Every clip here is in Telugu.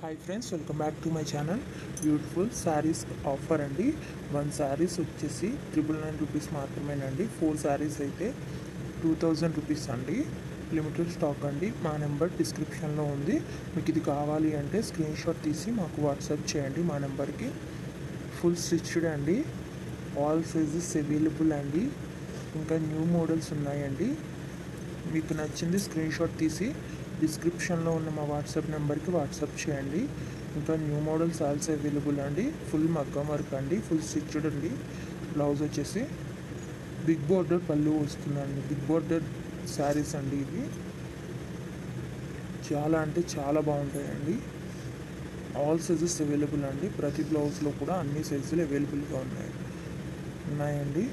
Hi friends, welcome back to my channel. Beautiful saris offer అండి. 1 శారీస్ వచ్చేసి 999 రూపీస్ మాత్రమేనండి. 4 శారీస్ అయితే 2000 రూపీస్ అండి. లిమిటెడ్ స్టాక్ అండి. మా నెంబర్ డిస్క్రిప్షన్లో ఉంది. మీకు ఇది కావాలి అంటే స్క్రీన్ షాట్ తీసి మాకు వాట్సాప్ చేయండి మా నెంబర్కి. ఫుల్ స్టిచ్డ్ అండి. ఆల్ సైజెస్ అవైలబుల్ అండి. ఇంకా న్యూ మోడల్స్ ఉన్నాయండి. మీకు నచ్చింది స్క్రీన్ షాట్ తీసి డిస్క్రిప్షన్లో ఉన్న మా వాట్సాప్ నెంబర్కి వాట్సాప్ చేయండి. ఇంకా న్యూ మోడల్స్ ఆల్సో అవైలబుల్ అండి. ఫుల్ మగ్గం వర్క్ అండి, ఫుల్ స్టిచ్డ్ అండి. బ్లౌజ్ వచ్చేసి బిగ్ బోర్డర్ పళ్ళు వస్తుందండి. బిగ్ బోర్డర్ శారీస్ అండి ఇవి. చాలా అంటే చాలా బాగుంటాయండి. ఆల్ సైజెస్ అవైలబుల్ అండి. ప్రతి బ్లౌజ్లో కూడా అన్ని సైజులు అవైలబుల్గా ఉన్నాయండి.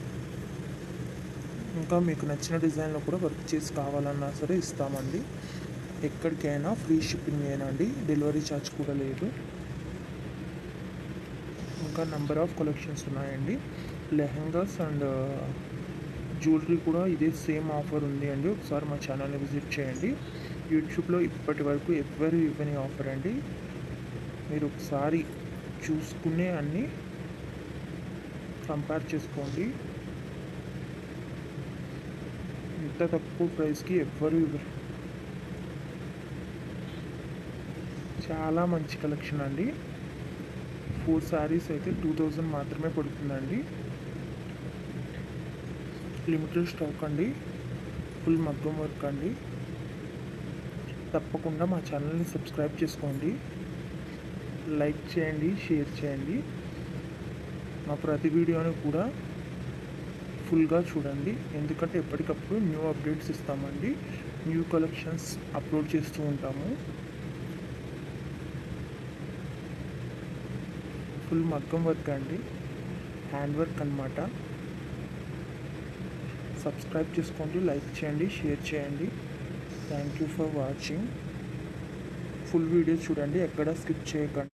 ఇంకా మీకు నచ్చిన డిజైన్లో కూడా వర్క్ చేసి కావాలన్నా సరే ఇస్తామండి. ఎక్కడికైనా ఫ్రీ షిప్పింగ్ ఏనండి. డెలివరీ ఛార్జ్ కూడా లేదు. ఇంకా నెంబర్ ఆఫ్ కలెక్షన్స్ ఉన్నాయండి. లెహంగాస్ అండ్ జ్యువెలరీ కూడా ఇదే సేమ్ ఆఫర్ ఉంది అండి. ఒకసారి మా ఛానల్ని విజిట్ చేయండి. యూట్యూబ్లో ఇప్పటి వరకు ఎవరు ఇవ్వని ఆఫర్ అండి. మీరు ఒకసారి చూసుకునే అన్నీ కంపేర్ చేసుకోండి. ఇంత తక్కువ ప్రైస్కి ఎవ్వరు ఇవ్వరు. చాలా మంచి కలెక్షన్ అండి. 4 శారీస్ అయితే 2000 మాత్రమే పడుతుందండి. లిమిటెడ్ స్టాక్ అండి. ఫుల్ మగ్గం వర్క్ అండి. తప్పకుండా మా ఛానల్ని సబ్స్క్రైబ్ చేసుకోండి. లైక్ చేయండి, షేర్ చేయండి. మా ప్రతి వీడియోని కూడా ఫుల్గా చూడండి. ఎందుకంటే ఎప్పటికప్పుడు న్యూ అప్డేట్స్ ఇస్తామండి. న్యూ కలెక్షన్స్ అప్లోడ్ చేస్తూ ఉంటాము. ఫుల్ మగ్గం వర్క్ అండి, హ్యాండ్ వర్క్ అనమాట. సబ్స్క్రైబ్ చేసుకోండి, లైక్ చేయండి, షేర్ చేయండి. Thank you for watching. Full video చూడండి, ఎక్కడ స్కిప్ చేయకండి.